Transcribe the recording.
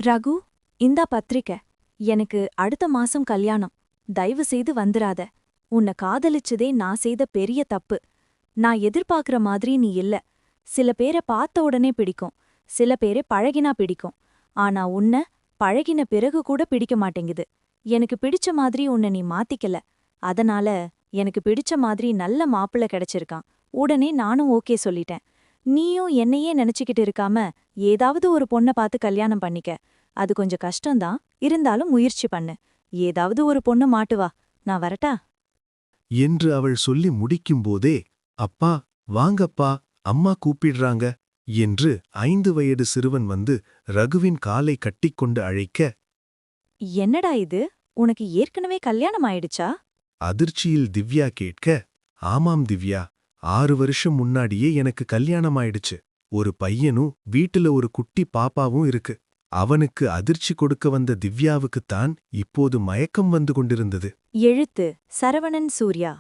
ரகு, இந்தா பத்திரிக்கை. எனக்கு அடுத்த மாசம் கல்யாணம். தயவு செய்து வந்துராத. உன்னை காதலிச்சதே நான் செய்த பெரிய தப்பு. நான் எதிர்பார்க்கற மாதிரி நீ இல்ல. சில பேரை பார்த்த உடனே பிடிக்கும், சில பேரை பழகினா பிடிக்கும். ஆனா உன்னை பழகின பிறகு கூட பிடிக்க மாட்டேங்குது. எனக்கு பிடிச்ச மாதிரி உன்னை நீ மாத்திக்கல. அதனால எனக்கு பிடிச்ச மாதிரி நல்ல மாப்பிள்ளை கிடைச்சிருக்கான். உடனே நானும் ஓகே சொல்லிட்டேன். நீயும் என்னையே நினைச்சுக்கிட்டு இருக்காம ஏதாவது ஒரு பொண்ணை பார்த்து கல்யாணம் பண்ணிக்க. அது கொஞ்சம் கஷ்டம்தான், இருந்தாலும் முயற்சி பண்ணு. ஏதாவது ஒரு பொண்ணு மாட்டுவா. நான் வரட்டா? என்று அவள் சொல்லி முடிக்கும்போதே, அப்பா, வாங்கப்பா, அம்மா கூப்பிடுறாங்க என்று 5 வயது சிறுவன் வந்து ரகுவின் காலை கட்டிக்கொண்டு அழைக்க, என்னடா இது, உனக்கு ஏற்கனவே கல்யாணம் ஆயிடுச்சா? அதிர்ச்சியில் திவ்யா கேட்க, ஆமாம் திவ்யா, 6 வருஷம் முன்னாடியே எனக்கு கல்யாணம் ஆயிடுச்சு. ஒரு பையனும் வீட்டுல ஒரு குட்டி பாப்பாவும் இருக்கு. அவனுக்கு அதிர்ச்சி கொடுக்க வந்த திவ்யாவுக்குத்தான் இப்போது மயக்கம் வந்து கொண்டிருந்தது. எழுத்து சரவணன் சூர்யா.